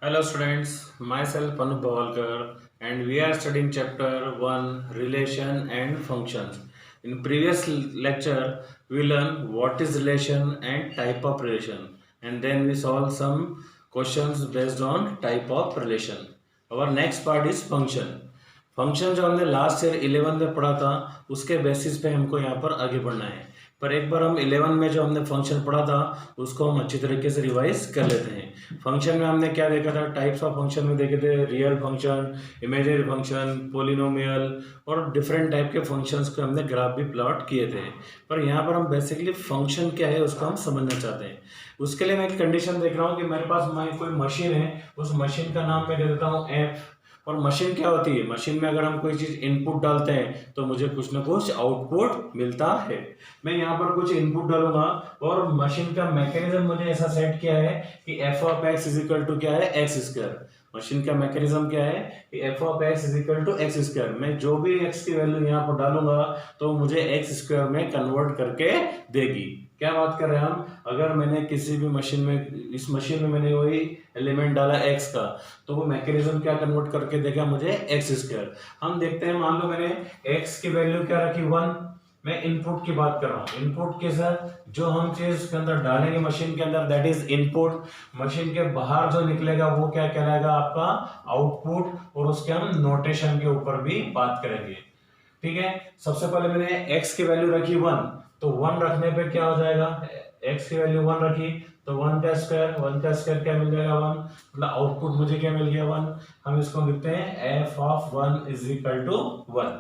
Hello students, myself Anup Bawalkar and we are studying chapter 1 relation and functions. In previous lecture we learned what is relation and type of relation and then we solve some questions based on type of relation. Our next part is function. Function जो हमने last year 11 में पढ़ा था उसके basis पे हमको यहाँ पर आगे बढ़ना है। पर एक बार हम 11 में जो हमने फंक्शन पढ़ा था उसको हम अच्छी तरीके से रिवाइज कर लेते हैं। फंक्शन में हमने क्या देखा था, टाइप्स ऑफ फंक्शन में देखे थे real function, imaginary function, polynomial और डिफरेंट टाइप के फंक्शंस को हमने ग्राफ भी प्लॉट किए थे। पर यहाँ पर हम बेसिकली फंक्शन क्या है उसको हम समझना चाहते हैं। उसके लिए मैं एक कंडीशन देख रहा हूँ कि मेरे पास कोई मशीन है, उस मशीन का नाम मैं दे देता हूँ एफ। और मशीन क्या होती है, मशीन में अगर हम कोई चीज इनपुट डालते हैं तो मुझे कुछ ना कुछ आउटपुट मिलता है। मैं यहाँ पर कुछ इनपुट डालूंगा और मशीन का मैकेनिज्म मुझे ऐसा सेट किया है कि f of x is equal to क्या है, एक्स स्क्वायर। मशीन का मैकेनिज्म क्या है कि f of x is equal to x square. मैं जो भी एक्स की वैल्यू यहाँ पर डालूंगा तो मुझे एक्स स्क्वायर में कन्वर्ट करके देगी। क्या बात कर रहे हैं हम, अगर मैंने किसी भी मशीन में, इस मशीन में मैंने वही एलिमेंट डाला x का तो वो मैकेनिज्म क्या कन्वर्ट करके देगा मुझे एक्स स्क्वायर। हम देखते हैं, मान लो मैंने x की वैल्यू क्या रखी 1। मैं इनपुट की बात कर रहा हूँ। इनपुट के साथ जो हम चीज के अंदर डालेंगे मशीन के अंदर दैट इज इनपुट। मशीन के बाहर जो निकलेगा वो क्या कहलाएगा, आपका आउटपुट। और उसके हम नोटेशन के ऊपर भी बात करेंगे। ठीक है, सबसे पहले मैंने x की वैल्यू रखी 1, तो 1 रखने पे क्या हो जाएगा, x की वैल्यू 1 रखी तो 1 का स्क्वायर क्या मिल जाएगा 1, मतलब आउटपुट मुझे क्या मिल गया 1। हम इसको लिखते हैं f of 1 is equal to 1।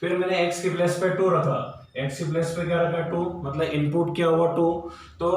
फिर मैंने x की प्लेस पे 2 रखा, x की प्लेस पे क्या रखा 2, मतलब इनपुट क्या हुआ 2, तो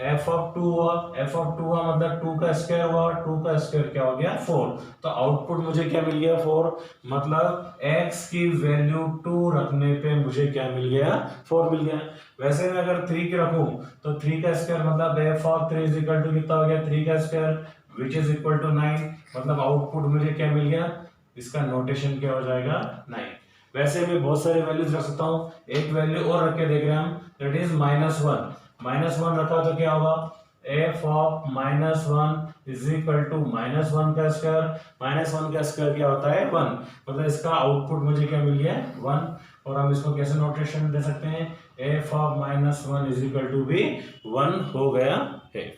f ऑफ 2 हुआ। f ऑफ 2 हुआ मतलब 2 का स्क्वायर हुआ, 2 का स्क्वायर क्या हो गया 4, तो आउटपुट मुझे क्या मिल गया 4। मतलब x की वैल्यू 2 रखने पे मुझे क्या मिल गया 4 मिल गया। वैसे मैं अगर 3 की रखूं तो 3 का स्क्वायर मतलब f of 3 is equal to कितना हो गया 3 का square which is equal to 9। मतलब आउटपुट मुझे क्या मिल गया, इसका नोटेशन क्या हो जाएगा 9। वैसे मैं बहुत सारे वैल्यूज रख सकता हूँ, एक वैल्यू और रख के देख रहे हैं हम, दैट इज -1 रखा तो क्या होगा f of -1 is equal to -1 का स्क्वायर। -1 का स्क्वायर क्या होता है 1, मतलब इसका आउटपुट मुझे क्या मिल गया 1। और हम इसको कैसे नोटेशन दे सकते हैं, f of -1 is equal to भी 1 हो गया है।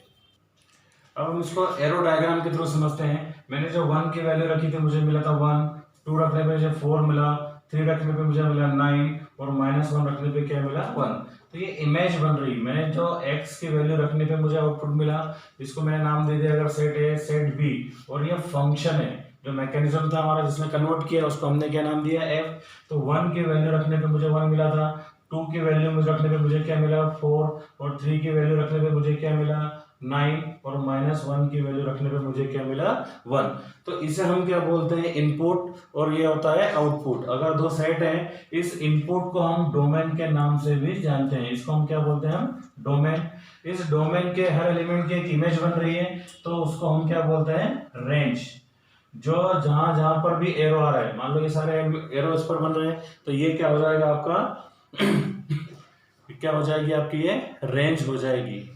अब हम इसको एरो डायग्राम के थ्रू समझते हैं। मैंने जो 1 की वैल्यू रखी थी मुझे मिला था 1, 2 रखने पे मुझे 4 मिला, 3 रखने पे मुझे मिला 9 और -1 रखने पे क्या मिला 1। तो ये इमेज बन रही, मैंने जो x की वैल्यू रखने पे मुझे आउटपुट मिला, इसको मैंने नाम दे दिया अगर सेट A सेट B। और ये फंक्शन है, जो मैकेनिज्म था हमारा जिसने कन्वर्ट किया उसको हमने क्या नाम दिया f। तो 1 की वैल्यू रखने पे मुझे 1 मिला था, 2 की वैल्यू मुझे रखने पे मुझे क्या मिला 4 और 3 की वैल्यू रखने पे मुझे क्या मिला 9 और -1 की वैल्यू रखने पे मुझे क्या मिला 1। तो इसे हम क्या बोलते हैं इनपुट और ये होता है आउटपुट। अगर दो सेट हैं, इस इनपुट को हम डोमेन के नाम से भी जानते हैं। इसको हम क्या बोलते हैं, हम डोमेन। इस डोमेन के हर एलिमेंट की एक इमेज बन रही है तो उसको हम क्या बोलते हैं रेंज। जो जहां जहां पर भी एरो आ रहा है, मान लो ये सारे एरो इस पर बन रहे हैं तो ये क्या हो जाएगा आपका क्या हो जाएगी आपकी ये रेंज हो जाएगी।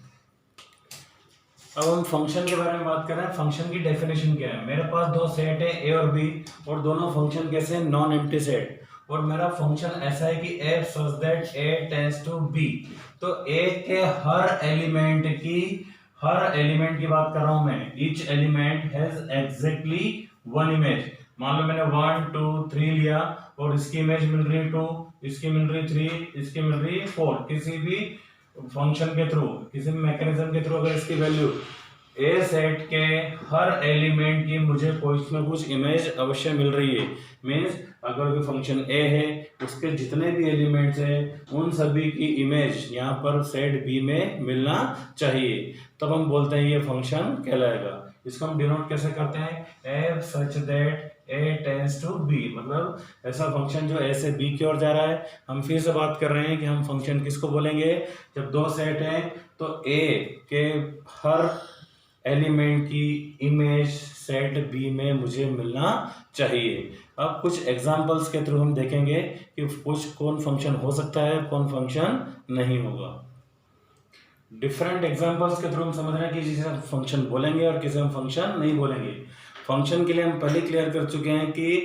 अब हम फंक्शन के बारे में बात कर रहे हैं। फंक्शन की डेफिनेशन क्या है, मेरे पास दो सेट है ए और बी और दोनों फंक्शन कैसे हैं, नॉन एम्प्टी सेट। और मेरा फंक्शन ऐसा है कि f such that a tends to b। तो a के हर एलिमेंट की बात कर रहा हूं मैं, each element has exactly one image. मान लो मैंने 1 2 3 लिया और इसकी इमेज मिल रही 2, इसकी मिल रही 3, इसकी मिल रही 4। किसी भी फंक्शन के थ्रू, किसी भी मैकेनिज्म के थ्रू अगर इसकी वैल्यू ए सेट के हर एलिमेंट की मुझे कुछ ना कुछ इमेज अवश्य मिल रही है, मीन्स अगर कोई फंक्शन ए है उसके जितने भी एलिमेंट्स हैं उन सभी की इमेज यहाँ पर सेट बी में मिलना चाहिए, तब हम बोलते हैं ये फंक्शन कहलाएगा। इसको हम डिनोट कैसे करते हैं, f such that a tends to b, मतलब ऐसा फंक्शन जो a से b की ओर जा रहा है। हम फिर से बात कर रहे हैं कि हम फंक्शन किसको बोलेंगे, जब दो सेट हैं तो a के हर एलिमेंट की इमेज सेट b में मुझे मिलना चाहिए। अब कुछ एग्जांपल्स के थ्रू हम देखेंगे कि कुछ कौन फंक्शन हो सकता है कौन फंक्शन नहीं होगा। डिफरेंट एग्जांपल्स के थ्रू हम समझ रहे हैं कि जिसे हम फंक्शन बोलेंगे और किसे हम फंक्शन नहीं बोलेंगे। फंक्शन के लिए हम पहले क्लियर कर चुके हैं कि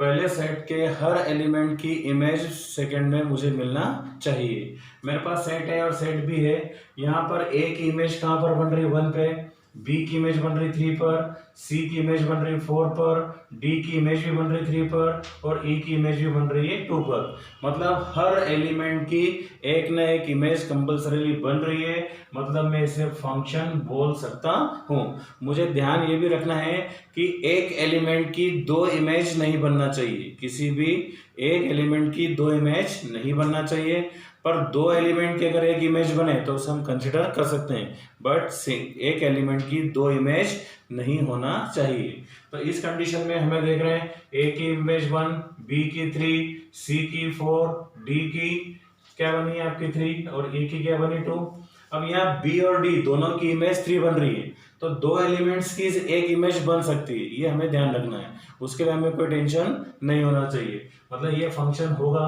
पहले सेट के हर एलिमेंट की इमेज सेकंड में मुझे मिलना चाहिए। मेरे पास सेट है और सेट भी है। यहाँ पर ए की इमेज कहाँ पर बन रही है 1 पे, बी की इमेज बन रही 3 पर, सी की इमेज बन रही 4 पर, डी की इमेज भी बन रही 3 पर और ई की इमेज भी बन रही है 2 पर। मतलब हर एलिमेंट की एक ना एक इमेज कंपल्सरीली बन रही है, मतलब मैं इसे फंक्शन बोल सकता हूँ। मुझे ध्यान ये भी रखना है कि एक एलिमेंट की दो इमेज नहीं बनना चाहिए, किसी भी एक एलिमेंट की दो इमेज नहीं बनना चाहिए, पर दो एलिमेंट की अगर एक इमेज बने तो उसे हम कंसिडर कर सकते हैं, बट एक एलिमेंट की दो इमेज नहीं होना चाहिए। तो इस कंडीशन में हमें देख रहे हैं ए की इमेज 1, बी की 3, सी की 4, डी की क्या बनी है आपकी 3 और ई की क्या बनी 2। अब यहाँ बी और डी दोनों की इमेज 3 बन रही है, तो दो एलिमेंट्स की एक इमेज बन सकती है, ये हमें ध्यान रखना है। उसके लिए हमें कोई टेंशन नहीं होना चाहिए, मतलब ये फंक्शन होगा।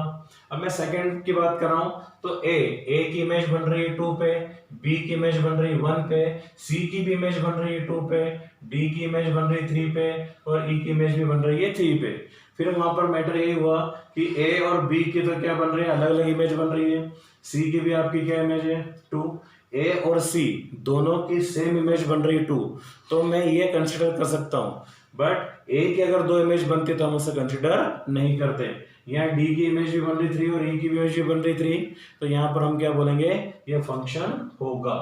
अब मैं सेकंड की बात कर रहा हूं, तो ए की इमेज बन रही है 2 पे, बी की इमेज बन रही है 1 पे, सी की भी इमेज बन रही है 2 पे, डी की इमेज बन रही है 3 पे और ई की इमेज भी बन रही है 3 पे। फिर वहां पर मैटर यही हुआ कि ए और बी की तो क्या बन रही है, अलग अलग इमेज बन रही है। सी की भी आपकी क्या इमेज है 2, ए और सी दोनों की सेम इमेज बन रही है 2, तो मैं ये कंसिडर कर सकता हूं। बट ए की अगर दो इमेज बनती तो हम उसे कंसिडर नहीं करते। यहाँ डी की इमेज भी बन रही 3 और ई की भी इमेज भी बन रही 3, तो यहाँ पर हम क्या बोलेंगे, ये फंक्शन होगा।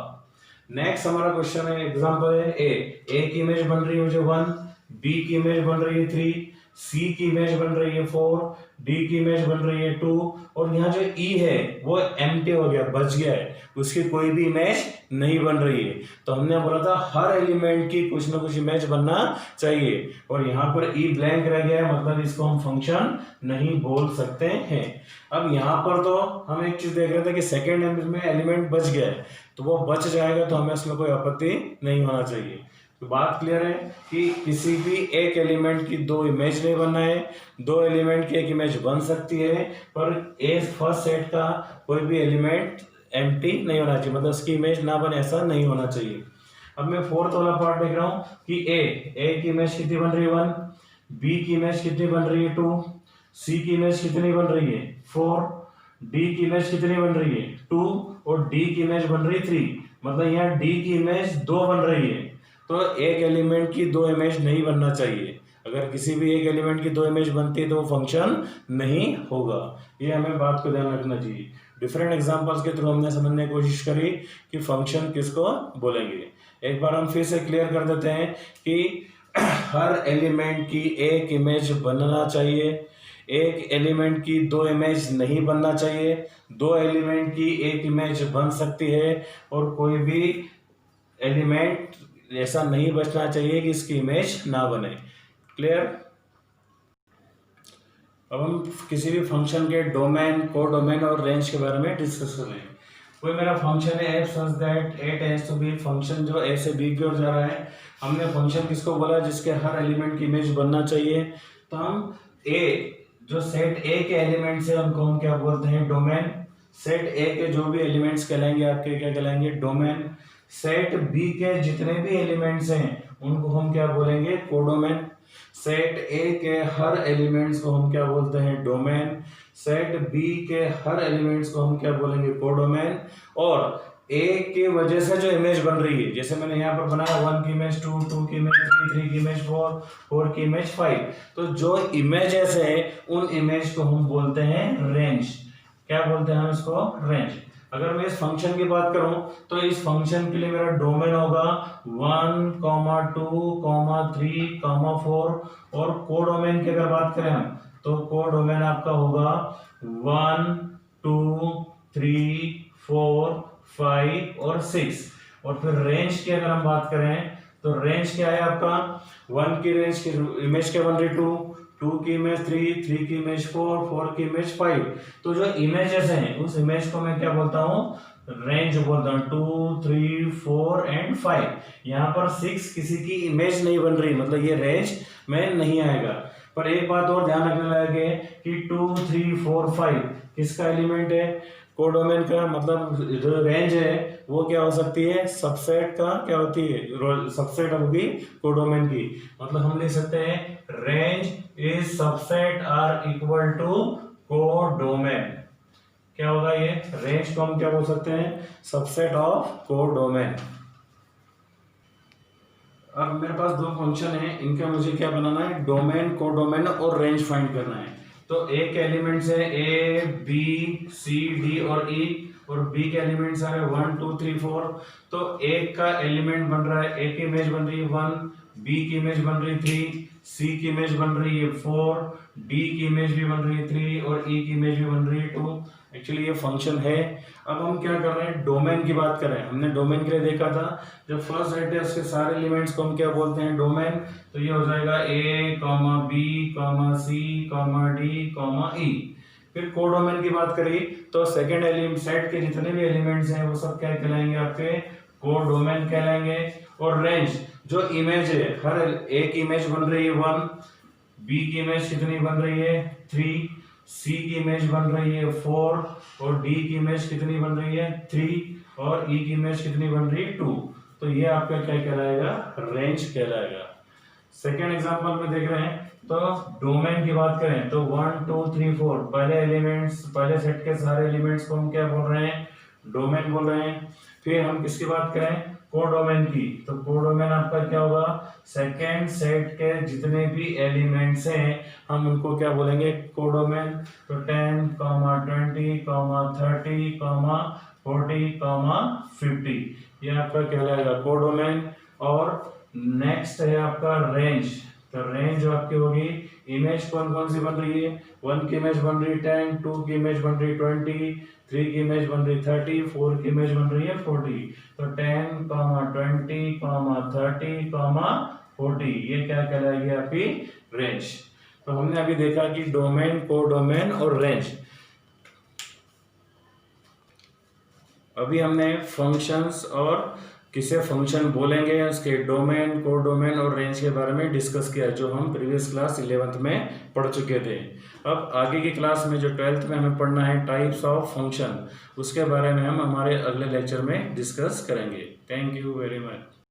नेक्स्ट हमारा क्वेश्चन है, एग्जांपल है ए की इमेज बन रही है मुझे 1, बी की इमेज बन रही है 3, सी की इमेज बन रही है 4, डी की इमेज बन रही है 2 और यहाँ जो ई है वो एम्प्टी हो गया, बच गया है, उसकी कोई भी इमेज नहीं बन रही है। तो हमने बोला था हर एलिमेंट की कुछ ना कुछ इमेज बनना चाहिए, और यहाँ पर ई ब्लैंक रह गया है, मतलब इसको हम फंक्शन नहीं बोल सकते हैं। अब यहाँ पर तो हम एक चीज देख रहे थे कि सेकेंड में एलिमेंट बच गया है, तो वो बच जाएगा तो हमें उसमें कोई आपत्ति नहीं होना चाहिए। तो बात क्लियर है कि किसी भी एक एलिमेंट की दो इमेज नहीं बनना है, दो एलिमेंट की एक इमेज बन सकती है, पर फर्स्ट सेट का कोई भी एलिमेंट एम्प्टी नहीं होना चाहिए, मतलब उसकी इमेज ना बने, ऐसा नहीं होना चाहिए। अब मैं फोर्थ वाला पार्ट देख रहा हूं कि ए की इमेज कितनी बन रही है 1, बी की इमेज कितनी बन रही है 2, सी की इमेज कितनी बन रही है 4, डी की इमेज कितनी बन रही है 2 और डी की इमेज बन रही है 3, मतलब यहाँ डी की इमेज 2 बन रही है। तो एक एलिमेंट की दो इमेज नहीं बनना चाहिए, अगर किसी भी एक एलिमेंट की दो इमेज बनती है तो वो फंक्शन नहीं होगा, ये हमें बात को ध्यान रखना चाहिए। डिफरेंट एग्जांपल्स के थ्रू हमने समझने की कोशिश करी कि फंक्शन किसको बोलेंगे। एक बार हम फिर से क्लियर कर देते हैं कि हर एलिमेंट की एक इमेज बनना चाहिए, एक एलिमेंट की दो इमेज नहीं बनना चाहिए, दो एलिमेंट की एक इमेज बन सकती है और कोई भी एलिमेंट ऐसा नहीं बचना चाहिए कि इसकी इमेज ना बने। क्लियर। अब हम किसी भी फंक्शन के डोमेन, कोडोमेन और रेंज के बारे में डिस्कस कर रहे हैं। कोई मेरा फंक्शन है f such that a tends to b, function जो a से b की ओर जा रहा है। हमने फंक्शन किसको बोला, जिसके हर एलिमेंट की इमेज बनना चाहिए। तो हम a जो सेट a के एलिमेंट्स है उनको हम क्या बोलते हैं, डोमेन। सेट a के जो भी एलिमेंट्स कहलाएंगे आपके क्या कहलाएंगे, डोमेन। सेट b के जितने भी एलिमेंट्स हैं उनको हम क्या बोलेंगे, कोडोमेन। सेट a के हर एलिमेंट्स को हम क्या बोलते हैं, डोमेन। सेट b के हर एलिमेंट्स को हम क्या बोलेंगे, कोडोमेन। और a की वजह से जो इमेज बन रही है, जैसे मैंने यहाँ पर बनाया 1 की इमेज 2, 2 की इमेज 3, 3 की इमेज 4, 4 की इमेज 5, तो जो इमेजेस है उन इमेज को हम बोलते हैं रेंज। क्या बोलते हैं हम इसको, रेंज। अगर मैं इस फंक्शन की बात करूं तो इस फंक्शन के लिए मेरा डोमेन होगा 1, 2, 3, 4, और कोडोमेन की अगर बात करें हम तो कोडोमेन आपका होगा 1, 2, 3, 4, 5 और 6। और फिर रेंज की अगर हम बात करें तो रेंज क्या है आपका, 1 की रेंज की इमेज क्या बन रही 2, 2 की इमेज 3, 3 की इमेज 4, 4 की इमेज 5। तो जो इमेजेस हैं उस इमेज को मैं क्या बोलता हूँ, रेंज बोलता हूँ। 2, 3, 4 एंड 5। यहाँ पर 6 किसी की इमेज नहीं बन रही, मतलब ये रेंज में नहीं आएगा। पर एक बात और ध्यान रखने लायक है कि 2, 3, 4, 5 किसका एलिमेंट है, कोडोमेन का मतलब जो रेंज है वो क्या हो सकती है, सबसेट का क्या होती है, सबसेट होगी कोडोमेन की। मतलब हम लिख सकते हैं range is subset or equal to codomain. क्या होगा ये रेंज को हम क्या बोल सकते हैं, सबसेट ऑफ कोडोमेन। अब मेरे पास दो फंक्शन है, इनका मुझे क्या बनाना है, डोमेन, कोडोमेन और रेंज फाइंड करना है। तो ए के एलिमेंट्स है ए बी सी डी और ई, और बी के एलिमेंट्स आ रहे 1 2 3 4। तो ए का एलिमेंट बन रहा है, ए की इमेज बन रही है 1, बी की इमेज बन रही है 3, सी की इमेज बन रही है 4, डी की इमेज भी बन रही है 3 और ई की इमेज भी बन रही है 2। एक्चुअली ये फंक्शन है। अब हम क्या कर रहे हैं, डोमेन की बात कर रहे हैं। हमने डोमेन के लिए देखा था, जब फर्स्ट सेट है उसके सारे एलिमेंट्स को हम क्या बोलते हैं, डोमेन। तो ये हो जाएगा ए comma B comma C comma D comma ई। फिर कोडोमेन की बात करें तो सेकंड एलिमेंट सेट के जितने भी एलिमेंट्स हैं वो सब क्या कहलाएंगे, आपके कोडोमेन कहलाएंगे। और रेंज जो इमेज है, हर एक इमेज बन रही है 1, बी की इमेज कितनी बन रही है 3, सी की इमेज बन रही है 4 और डी की इमेज कितनी बन रही है 3 और ई की इमेज कितनी बन रही है 2। तो ये आपका क्या कहलाएगा, रेंज कहलाएगा। सेकेंड एग्जांपल में देख रहे हैं, तो डोमेन की बात करें तो 1 2 3 4 पहले एलिमेंट्स, पहले सेट के सारे एलिमेंट्स को हम क्या बोल रहे हैं, डोमेन बोल रहे हैं। फिर हम किसकी बात करें, कोडोमेन की। तो कोडोमेन आपका क्या होगा, सेकेंड सेट के जितने भी एलिमेंट्स हैं हम उनको क्या बोलेंगे, कोडोमेन। तो 10 20 30 40 50 ये आपका कहलाएगा कोडोमेन। और नेक्स्ट है आपका रेंज। तो रेंज जो आपकी होगी, इमेज कौन कौन सी बन रही है, 1 की इमेज बन रही है 10, 2 की इमेज बन रही है 20, 3 की इमेज बन रही है 30, 4 की इमेज बन रही है 40। तो 10 20 30 40 ये क्या कहलाएगी आपकी रेंज। तो हमने अभी देखा कि डोमेन, कोडोमेन और रेंज। अभी हमने फंक्शंस और किसे फंक्शन बोलेंगे, उसके डोमेन, कोडोमेन और रेंज के बारे में डिस्कस किया, जो हम प्रीवियस क्लास 11th में पढ़ चुके थे। अब आगे की क्लास में जो 12th में हमें पढ़ना है, टाइप्स ऑफ फंक्शन, उसके बारे में हम हमारे अगले लेक्चर में डिस्कस करेंगे। Thank you very much.